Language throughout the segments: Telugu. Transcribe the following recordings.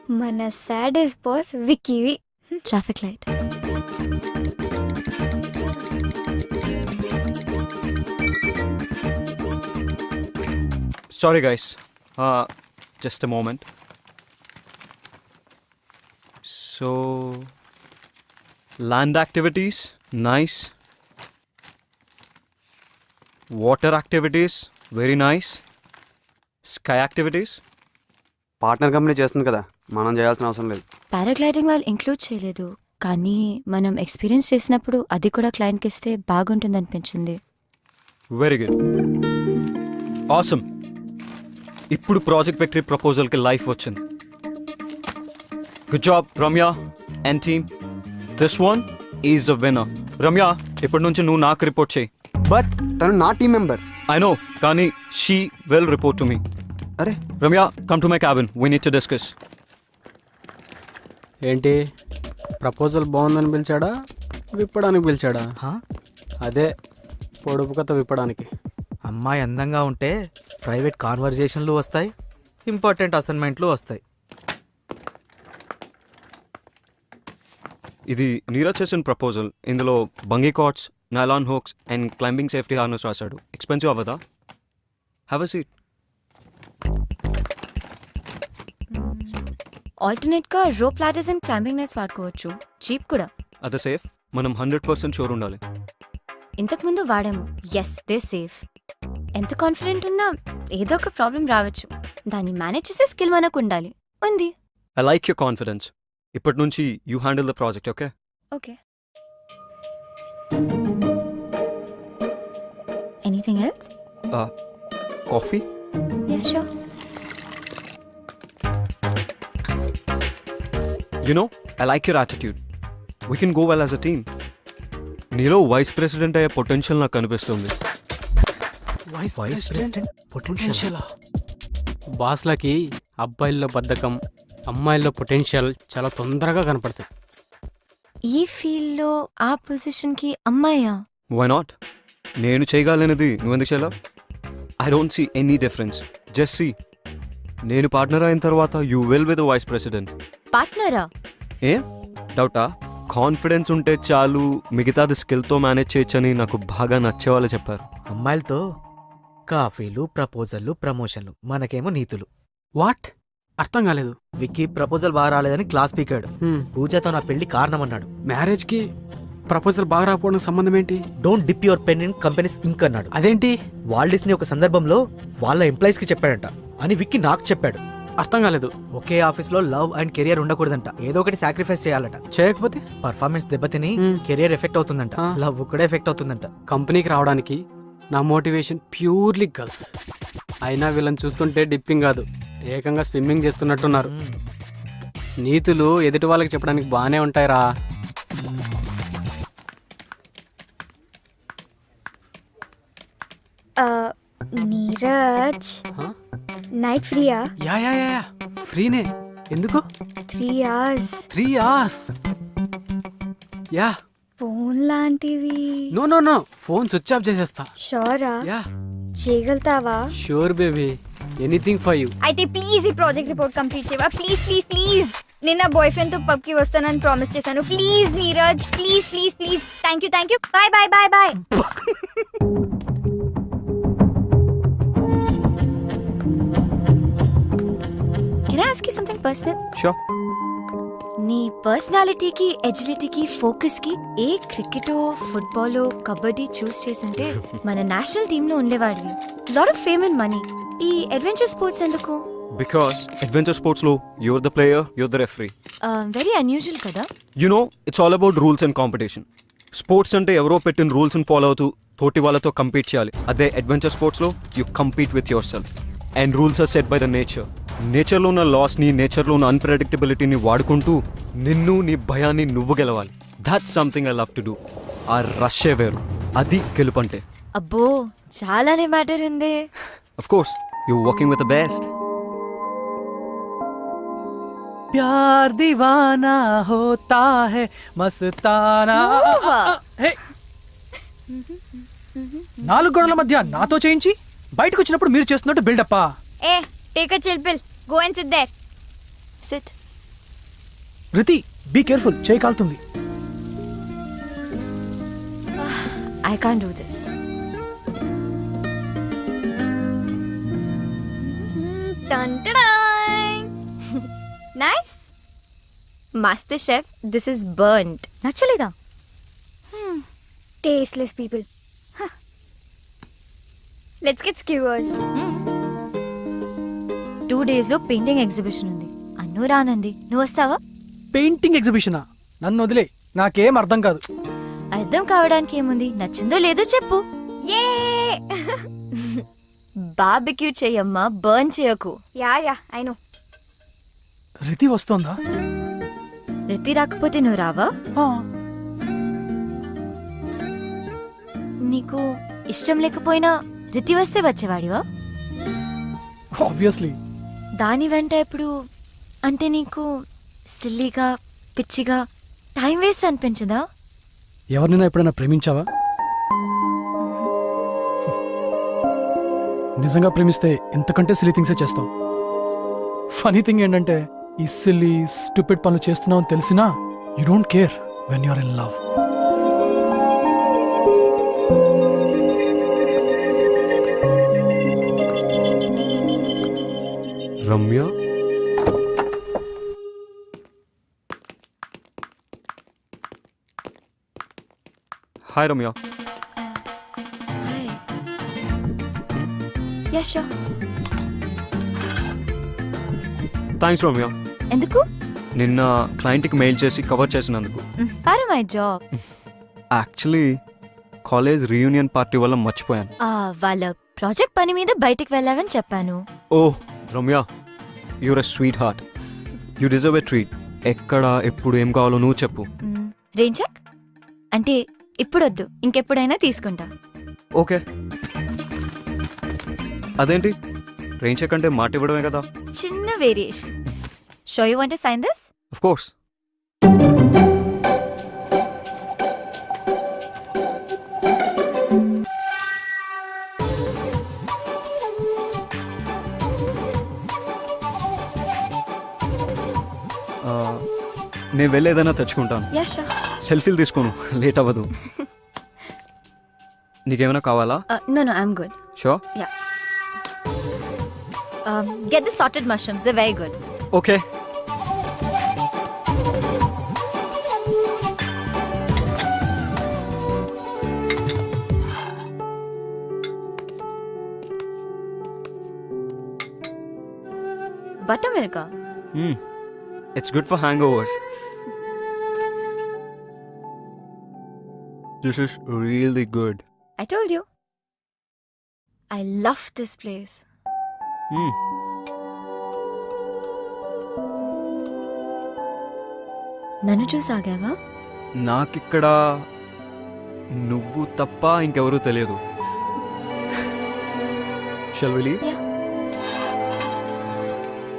మన సాడెస్ట్ బాస్ విక్కీవి. Traffic light. Sorry guys, just a moment. So, land activities, nice. Water activities, very nice. Sky activities. Partner company చేస్తుంది కదా, మనం చేయాల్సిన అవసరం లేదు. పారాగ్లైడింగ్ వాళ్ళు ఇంక్లూడ్ చేయలేదు, కానీ మనం ఎక్స్పీరియన్స్ చేసినప్పుడు అది కూడా క్లయింట్కి ఇస్తే బాగుంటుంది అనిపించింది. Very good. Awesome. ఇప్పుడు ప్రాజెక్ట్ విక్టరీ ప్రపోజల్కి లైఫ్ వచ్చింది. Good job Ramya and team. This one is a winner. Ramya, ఇప్పటి నుంచి నువ్వు నాకు రిపోర్ట్ చేయి. బట్ తను నా టీం మెంబర్. ఐ నో, కానీ she will report to me. అరే Ramya, come to my cabin, we need to discuss. ఏంటి ప్రపోజల్ బాగుందని పిలిచాడా, విప్పడానికి పిలిచాడా? అదే పొడుపు కథ విప్పడానికి. అమ్మాయి అందంగా ఉంటే ప్రైవేట్ కాన్వర్జేషన్లు వస్తాయి, ఇంపార్టెంట్ అసైన్మెంట్లు వస్తాయి. ఇది నీరజ్ చేసిన ప్రపోజల్. ఇందులో bungee cords, nylon hooks and climbing safety harness రాశాడు. ఎక్స్పెన్సివ్ అవ్వదా? Have a seat. ఆల్టర్నేట్గా rope ladders and climbing nets వాడుకోవచ్చు, చీప్ కూడా. అదే సేఫ్. మనం 100% షూర్ ఉండాలి. ఇంతకుముందు వాడాము, ఎస్ దే సేఫ్. ఎంత కాన్ఫిడెంట్ ఉన్నా ఏదో ఒక ప్రాబ్లం రావచ్చు, దాన్ని మేనేజ్ చేసే స్కిల్ మనకు ఉండాలి. ఉంది. I like your confidence. ఇప్పటి నుంచి you handle the project, okay? Okay. Anything else? Coffee? Yeah sure. You know, I like your attitude. We can go well as a team. నీలో వైస్ ప్రెసిడెంట్ అయ్యే పొటెన్షియల్ నాకు కనిపిస్తుంది. Vice president potential. బాస్లకి అబ్బాయిల్లో బద్ధకం, అమ్మాయిల్లో పొటెన్షియల్ చాలా తొందరగా కనపడతాయి. ఈ ఫీల్డ్లో ఆ పొజిషన్కి అమ్మాయా? Why not? నేను చేయగలనేది నువ్వెందుకు చేయలేవు? I don't see any difference. Just see, నేను పార్ట్నర్ అయిన తర్వాత you will be the vice president. పార్ట్నరా? ఏం డౌటా? కాన్ఫిడెన్స్ ఉంటే చాలు, మిగతాది స్కిల్తో మేనేజ్ చేయొచ్చని నాకు బాగా నచ్చేవాళ్ళు చెప్పారు. అమ్మాయిలతో కాఫీలు, ప్రపోజల్లు, ప్రమోషన్లు, మనకేమో నీతులు. వాట్? అర్థం కాలేదు. విక్కీ ప్రపోజల్ బాగా రాలేదని క్లాస్ పీకాడు. పూజతో నా పెళ్లి కారణం అన్నాడు. మ్యారేజ్కి ప్రపోజల్ బాగా రాకపోవడం సంబంధం ఏంటి? Don't dip your pen in companies ink అన్నాడు. అదేంటి? వాల్డిస్ని ఒక సందర్భంలో వాళ్ళ ఎంప్లాయీస్ కి చెప్పాడంట అని విక్కీ నాకు చెప్పాడు. అర్థం కాలేదు. ఒకే ఆఫీస్లో లవ్ అండ్ కెరియర్ ఉండకూడదంట, ఏదో ఒకటి సాక్రిఫైస్ చేయాలట. చేయకపోతే పర్ఫార్మెన్స్ దెబ్బతిని కెరియర్ ఎఫెక్ట్ అవుతుందంట, లవ్ కూడా ఎఫెక్ట్ అవుతుందంట. కంపెనీకి రావడానికి నా మోటివేషన్ ప్యూర్లీ గర్ల్స్. అయినా వీళ్ళని చూస్తుంటే డిప్పింగ్ కాదు, ఏకంగా స్విమ్మింగ్ చేస్తున్నట్టున్నారు. నీతులు ఎదుటి వాళ్ళకి చెప్పడానికి బాగానే ఉంటాయిరా. నీరజ్, నైట్ ఫ్రీయా? యా యా యా ఫ్రీనే. ఎందుకు? 3 hours. 3 hours? యా. ఫోన్ లాంటివి. No no no, phone switch off చేసేస్తా. షోరా? యా. చేయగలుగుతావా? Sure baby, anything for you. అయితే ప్లీజ్ ఈ ప్రాజెక్ట్ రిపోర్ట్ కంప్లీట్ చేయవా? Please please please. నేను నా బాయ్ ఫ్రెండ్ తో పబ్ కి వస్తానని ప్రామిస్ చేశాను. Please Neeraj, please please please. Thank you. Bye bye bye bye. Can I ask you something personal? Sure. నీ పర్సనాలిటీకి, ఎజిలిటీకి, ఫోకస్కి ఏ క్రికెటో, ఫుట్బాలో, కబడ్డీ చూస్ చేస్తుంటే మన నేషనల్ టీంలో ఉండేవాడివి. Lot of fame and money. ఈ అడ్వెంచర్ స్పోర్ట్స్ ఎందుకు? బికాస్ అడ్వెంచర్ స్పోర్ట్స్లో you're the player, you're the referee. Very unusual కదా. You know, it's all about rules and competition. Sports అంటే ఎవరో పెట్టిన రూల్స్ని ఫాలో అవుతూ తోటి వాళ్ళతో కంపీట్ చేయాలి. అదే అడ్వెంచర్ స్పోర్ట్స్లో you compete with yourself. And rules are set by the nature. నేచర్లో ఉన్న లాస్ని, నేచర్లో ఉన్న అన్ప్రెడిక్టబిలిటీని వాడుకుంటూ నిన్ను, నీ భయాన్ని నువ్వు గెలవాలి. That's something I love to do. ఆ రష్యే వేరు, అది గెలుపంటే. అబ్బో, చాలానే మ్యాటర్ ఉంది. Of course, you working with the best. ప్యార్ దీవానా హోతా హై మస్తానా. 4 గోడల మధ్య నాతో చేయించి బయటకు వచ్చినప్పుడు మీరు చేస్తున్నట్టు బిల్డప్పా? Hey take a chill pill. Go and sit there. Sit. Riti be careful, చేయి కాలుతుంది. I can't do this. Nice. Master chef, this is burnt. నచ్చలేదా? Tasteless people. Let's get skewers. 2 days లో పెయింటింగ్ ఎగ్జిబిషన్ ఉంది. అన్ను రానంది, నువ్వు వస్తావా? పెయింటింగ్ ఎగ్జిబిషనా? నన్ను వదిలే, నాకేం అర్థం కాదు. అర్థం కావడానికి ఏముంది, నచ్చిందో లేదో చెప్పు. ఏ బార్బిక్యూ చెయ్యమ్మా, బర్న్ చేయకు. Yeah I know. రితి వస్తోందా? రితి రాకపోతే నువ్వు రావా? ఆ, నీకు ఇష్టం లేకపోయినా రితి వస్తే వచ్చేవాడివా? ఆబ్వియస్లీ. దాని వెంట ఎప్పుడు అంటే నీకు సిల్లీగా, పిచ్చిగా, టైం వేస్ట్ అనిపించదా? ఎవరినైనా ఎప్పుడైనా ప్రేమించావా? నిజంగా ప్రేమిస్తే ఎంతకంటే సిల్లీ థింగ్సే చేస్తాం. ఫనీ థింగ్ ఏంటంటే ఈ సిల్లీ స్టూపిడ్ పనులు చేస్తున్నావు అని తెలిసినా you don't care when you're in love. Ramya, hi Ramya. Yeah sure. Thanks Ramya, ఎందుకు? నిన్న క్లయింట్కి మెయిల్ చేసి కవర్ చేసినందుకు. For my job. Actually college reunion party వల్ల మర్చిపోయాను. వాళ్ళ ప్రాజెక్ట్ పని మీద బయటికి వెళ్ళావని చెప్పాను. Oh Ramya, you're a sweetheart. You deserve a treat. ఎక్కడ ఎప్పుడు ఏం కావాలో నువ్వు చెప్పు. రెయిన్ చెక్ అంటే ఇప్పుడొద్దు, ఇంకెప్పుడైనా తీసుకుంటా. ఓకే. అదేంటి, రెయిన్ చెక్ అంటే మాట ఇవ్వడమే కదా. చిన్న variation. So you want to sign this? Of course. నేను వెళ్ళేదైనా తెచ్చుకుంటాను. Yeah sure. సెల్ఫీలు తీసుకోను, లేట్ అవ్వదు. నీకేమైనా కావాలా? No no, I'm good. Sure. Get the sauteed mushrooms, they very good. Okay. Buttermilk. It's good for hangovers. This is really good. I told you. I love this place. నన్ను చూసాగావా? నాకిక్కడ నువ్వు తప్ప ఇంకెవరూ తెలియదు. Shall we leave? Yeah.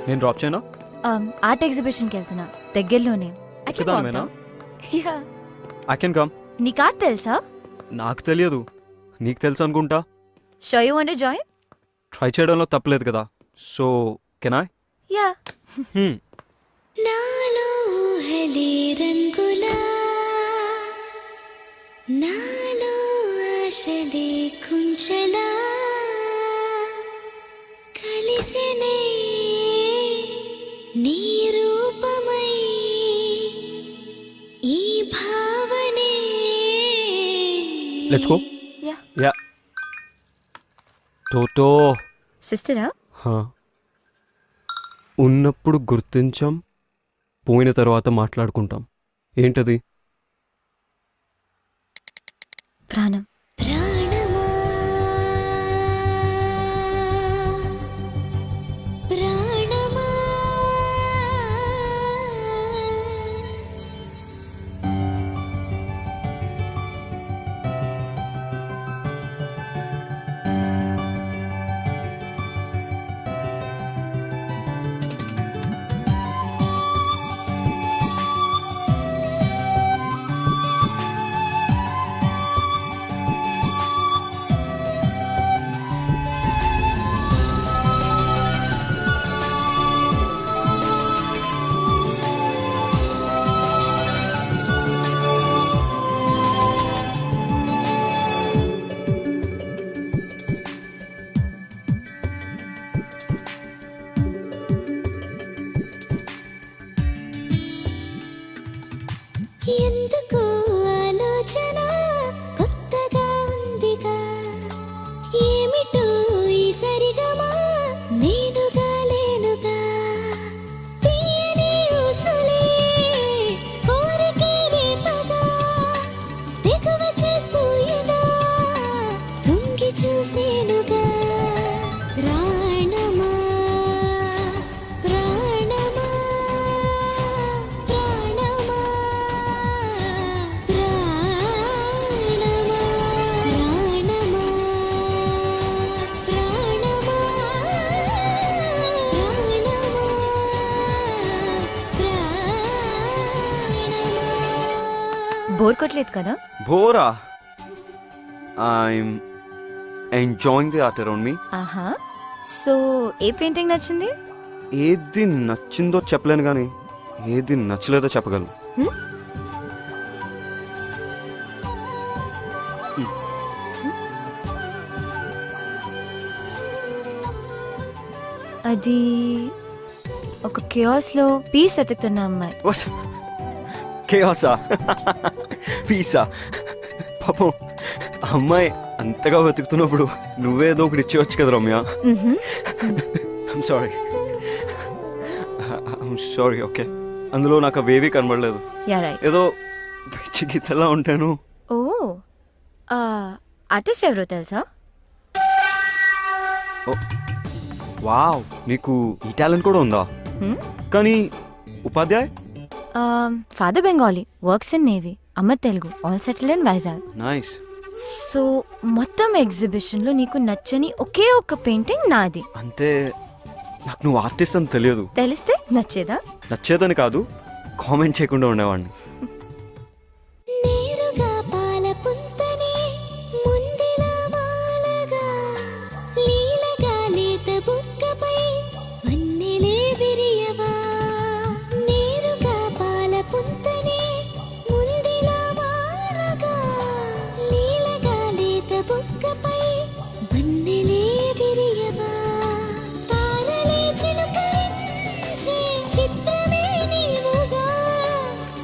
నేను డ్రాప్ చేయనా? ఆర్ట్ ఎగ్జిబిషన్కి వెళ్తున్నా, దగ్గరలోనే. I can walk ఒక్కదానివేనా? down. Yeah. I can come. నీకు ఆర్ట్ తెలుసా? నాకు తెలియదు, నీకు తెలుసు అనుకుంటా. Show you want to join? Try చేయడంలో తప్పలేదు కదా. So can I? యా. నాలో ఊహలే రంగులా, నాలో ఆశలే కుంచలా, కలిసినే నీ రూపమై ఈ భావనే. Let's go. యా. యా. టోటో. సిస్టరా? ఉన్నప్పుడు గుర్తించాం, పోయిన తర్వాత మాట్లాడుకుంటాం. ఏంటది? ప్రాణం. ప్రాణమా ప్రాణమా ఎందుకు ఆలోచన కొత్తగా ఉందిగా ఏమిటో ఈ సరిగమా నేనుగా లేనుగా తీయని ఊసులే కోరికే రేపగా తెగువ చేస్తూ ఎదా తుంగి చూసేనుగా ప్రాణమా ప్రాణమా ప్రాణమా ప్రాణమా ప్రాణమా ప్రాణమా ప్రాణమా బోర్ కొట్టలేదు కదా? బోరా I'm enjoying the art around me. ఆహా. సో ఏ పెయింటింగ్ నచ్చింది? ఏది నచ్చిందో చెప్పలేను కానీ ఏది నచ్చలేదో చెప్పగలను. అది ఒక కియాస్ లో పీస్ వెతుకుతున్న అమ్మాయి. కేయాసా పీసా పాపం అమ్మాయి అంతగా వెతుకుతున్నప్పుడు నువ్వేదో ఒకటి ఇచ్చేవచ్చు కదా రమ్య. I'm sorry okay. అందులో నాకు అవేవీ కనబడలేదు. Yeah right. ఏదో పిచ్చి గీతలా ఉంటాను. ఓ ఆర్టిస్ట్ ఎవరో తెలుసా? వావ్, నీకు ఈ టాలెంట్ కూడా ఉందా? కానీ Upadhyay father Bengali, works in navy, అమ్మ Telugu, all settle in Vizag. Nice. So మొత్తం ఎగ్జిబిషన్ లో నీకు నచ్చని ఒకే ఒక్క పెయింటింగ్ నాది. అంటే నాకు నువ్వు ఆర్టిస్ట్ అని తెలియదు. తెలిస్తే నచ్చేదా? నచ్చేదని కాదు, కామెంట్ చేయకుండా ఉండేవాడిని. నేరుగా పాల పుంతనే ముందిలా వాలగా లీలగా లేత బుక్కపై వన్నెలే విరియవా నేరుగా పాల పుంతనే ముందిలా వాలగా లీలగా లేత బుక్కపై వన్నెలే విరియవా తారలే చిలుకరించే చిత్రమే నీవుగా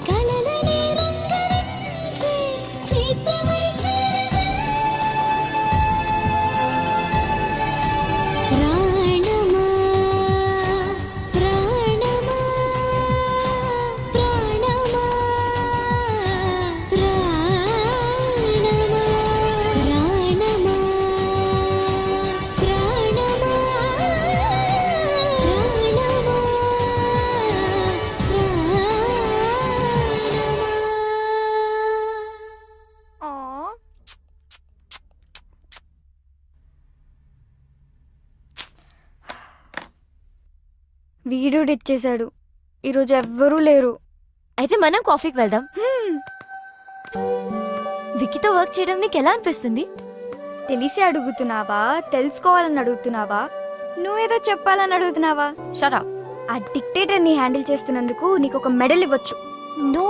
కలలనే రంగరించే చిత్రమై చేరగా ప్రాణమా ప్రాణమా ప్రాణమా ప్రాణమా ప్రాణమా ప్రాణమా ప్రాణమా వీడియో ఇచ్చేశాడు. ఈరోజు ఎవ్వరూ లేరు. అయితే మనం కాఫీకి వెళ్దాం. విక్కీతో వర్క్ చేయడం నీకు ఎలా అనిపిస్తుంది? తెలిసి అడుగుతున్నావా, తెలుసుకోవాలని అడుగుతున్నావా, నువ్వేదో చెప్పాలని అడుగుతున్నావా? Shut up. ఆ డిక్టేటర్ని హ్యాండిల్ చేస్తున్నందుకు నీకు ఒక మెడల్ ఇవ్వచ్చు. No,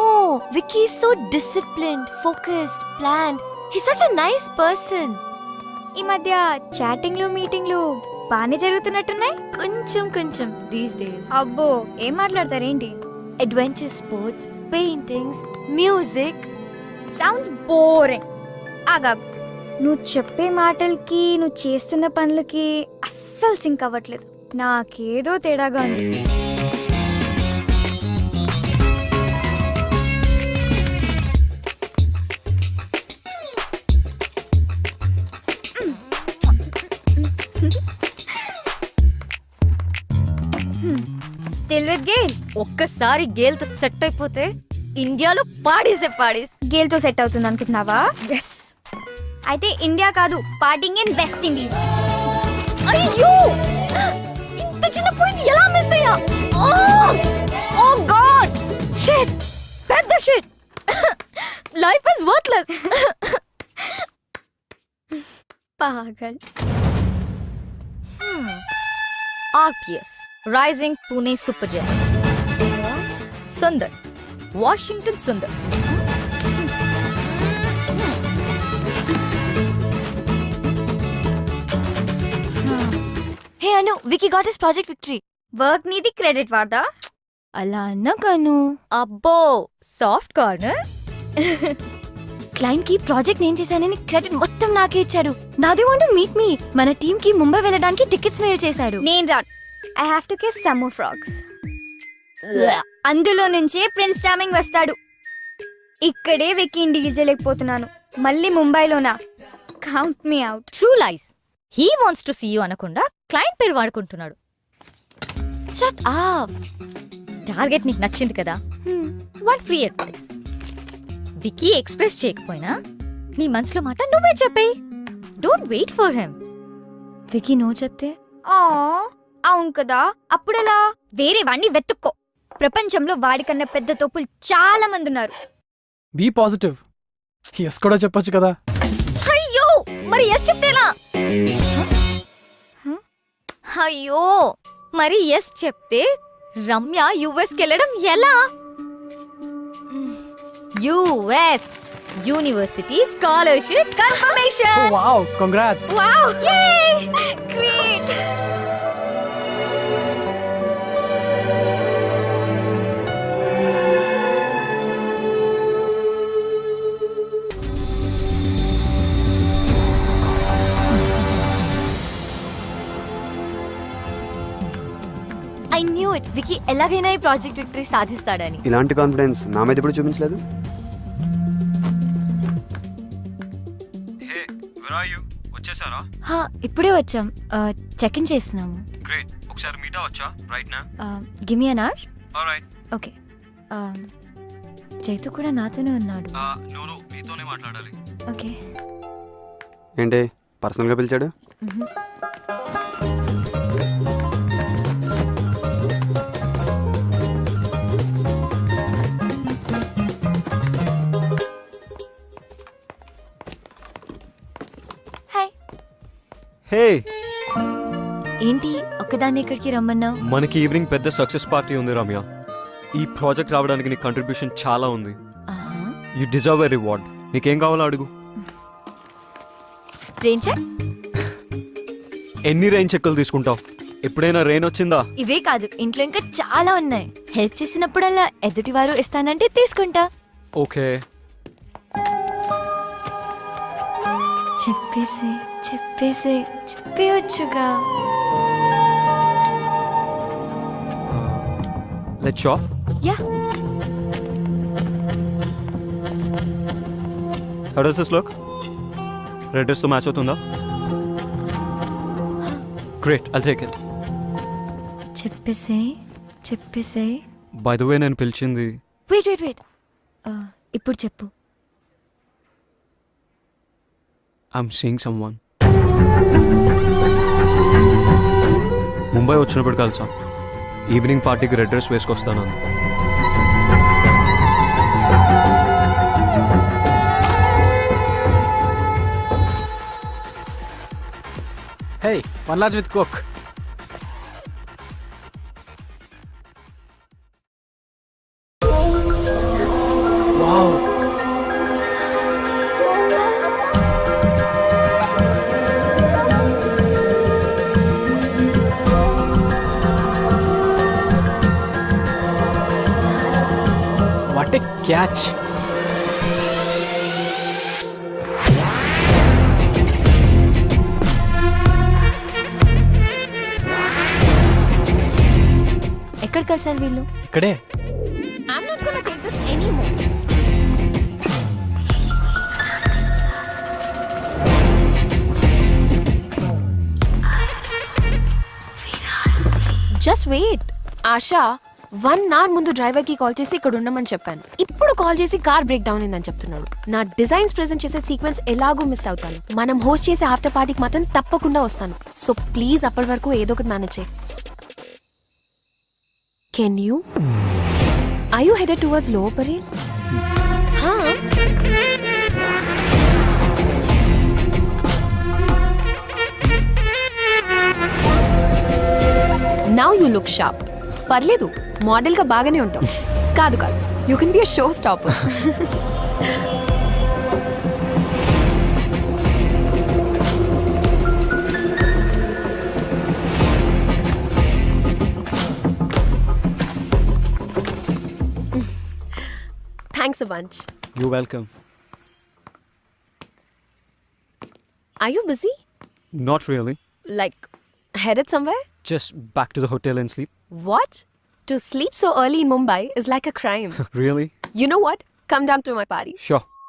Vicky is so disciplined, focused, planned. He's such a nice person. ఈ మధ్య చాటింగ్లు మీటింగ్లు బాగానే జరుగుతున్నట్టున్నాయి. కొంచెం these days. అబ్బో, ఏం మాట్లాడతారేంటి? Adventure sports, paintings, music. Sounds boring. ఆగా, నువ్వు చెప్పే మాటలకి నువ్వు చేస్తున్న పనులకి అస్సలు సింక్ అవ్వట్లేదు. నాకేదో తేడాగా ఉంది. Still with Gayle. ఒక్కసారి గేల్తో సెట్ అయిపోతే ఇండియాలో పాడేసే పాడేస్. గేల్తో సెట్ అవుతుంది అనుకుంటున్నావా? ఎస్. అయితే ఇండియా కాదు, పార్టింగ్ ఇన్ వెస్ట్ ఇండీస్. అయ్యో, ఇంత చిన్న పాయింట్ ఎలా మిస్ అయ్యా? ఓ గాడ్, షిట్, పెద్ద షిట్. Life is worthless. పాగల్. RPS, Rising Pune Super Giants. Sundar, Washington Sundar. Hey Anu, Vicky got his project victory. Work నీది, క్రెడిట్ వాడదా? అలా అన్నగాను అబ్బో సాఫ్ట్ కార్నర్. క్లయింట్ కి ప్రాజెక్ట్ నేను చేశానని క్రెడిట్ మొత్తం నాకే ఇచ్చాడు. నాదే వాంట్ మీట్ మీ. మన టీమ్ కి ముంబై వెళ్ళడానికి టికెట్స్ మెయిల్ చేశాడు. నేను రా. I have to kiss some more frogs. అందులో నుంచే ప్రిన్స్ చార్మింగ్ వస్తాడు. ఇక్కడే వెక్కి డీల్ చేయలేకపోతున్నాను. మళ్ళీ ముంబైలోనా? Count me out. True lies. He wants to see you అనకుండా క్లయింట్ పేరు వాడుకుంటున్నాడు. Shut up. టార్గెట్ నీకు నచ్చింది కదా, one free advice. Vicky express చేయకపోయినా నీ మనసులో మాట నువ్వే చెప్పేయ్. Don't wait for him. Vicky no చెప్తే? ఆ అవును కదా, అప్పుడెలా? వేరే వాణ్ణి వెతుక్కో. ప్రపంచంలో వాడికన్నా పెద్ద తోపులు చాలా మంది ఉన్నారు. Be positive. ఎస్ కూడా చెప్పొచ్చు కదా. అయ్యో మరి ఎస్ చెప్తేలా? అయ్యో మరి ఎస్ చెప్తే రమ్య యుఎస్కి వెళ్ళడం ఎలా? US university scholarship confirmation. Wow, congrats. Wow, great. I knew it. Vicky ఎలాగైనా ఈ ప్రాజెక్ట్ విక్టరీ సాధిస్తాడని. ఇలాంటి కాన్ఫిడెన్స్ నా మీద ఎప్పుడు చూపించలేదు. వచ్చేసారా? హా, ఇప్పుడే వచ్చాం. చెక్ ఇన్ చేస్తున్నాము. గ్రేట్. ఒకసారి మీట్ అవ్వచ్చా రైట్ నా? Give me an hour. Alright. Okay. Chaitu కూడా నాతోనే ఉన్నాడు. నో మీతోనే మాట్లాడాలి. ఓకే. ఏంటి పర్సనల్గా పిలిచాడు? హాయ్. హే, ఏంటి ఒక్కదాన్ని ఇక్కడికి రమ్మన్నావు? మనకి ఈవినింగ్ పెద్ద సక్సెస్ పార్టీ ఉంది రమ్య. ఈ ప్రాజెక్ట్ రావడానికి నీ కంట్రిబ్యూషన్ చాలా ఉంది. You deserve a reward. నీకేం కావాలో అడుగు. Rain check? ఎన్ని రెయిన్ చెక్కులు తీసుకుంటావు? ఎప్పుడైనా రెయిన్ వచ్చిందా? ఇవే కాదు, ఇంట్లో ఇంకా చాలా ఉన్నాయి. హెల్ప్ చేసినప్పుడల్లా ఎదుటివారు ఇస్తానంటే తీసుకుంటా. ఓకే. చెప్పేసి చెప్పేసి చెప్పేయొచ్చుగా. Let's shop. Yeah. How does this look? Red dress తో మ్యాచ్ అవుతుందా? Great, I'll take it. చెప్పేసి చెప్పేసి. బై ద వే నేను పిలిచింది. Wait wait wait. ఇప్పుడు చెప్పు. I'm seeing someone. ముంబై వచ్చినప్పుడు కలిసా. ఈవినింగ్ పార్టీకి రెడ్ డ్రెస్ వేసుకొస్తాను. Hey, one large with coke. Wow. What a catch. ఎక్కడ కలిసారు వీళ్ళు? ఇక్కడే. I'm not gonna take this anymore. Just wait. Asha 1 hour ముందు డ్రైవర్ కి కాల్ చేసి ఇక్కడ ఉండమని చెప్పాను. ఇప్పుడు కాల్ చేసి కార్ బ్రేక్ డౌన్ అయిందని చెప్తున్నాడు. నా డిజైన్స్ ప్రెజెంట్ చేసే సీక్వెన్స్ ఎలాగో మిస్ అవుతాను. మనం హోస్ట్ చేసే ఆఫ్టర్ పార్టీకి మాత్రం తప్పకుండా వస్తాను. సో ప్లీజ్ అప్పటి వరకు ఏదో ఒకటి మేనేజ్ చేయి. Can you? Are you headed towards Lower Parel? Now you look sharp. పర్లేదు, మోడల్ గా బాగానే ఉంటావు. కాదు కాదు, you can be a showstopper. Thanks a bunch. You welcome. Are you busy? Not really. Like headed somewhere? Just back to the hotel and sleep. What? To sleep so early in Mumbai is like a crime. Really? You know what? Come down to my party. Sure.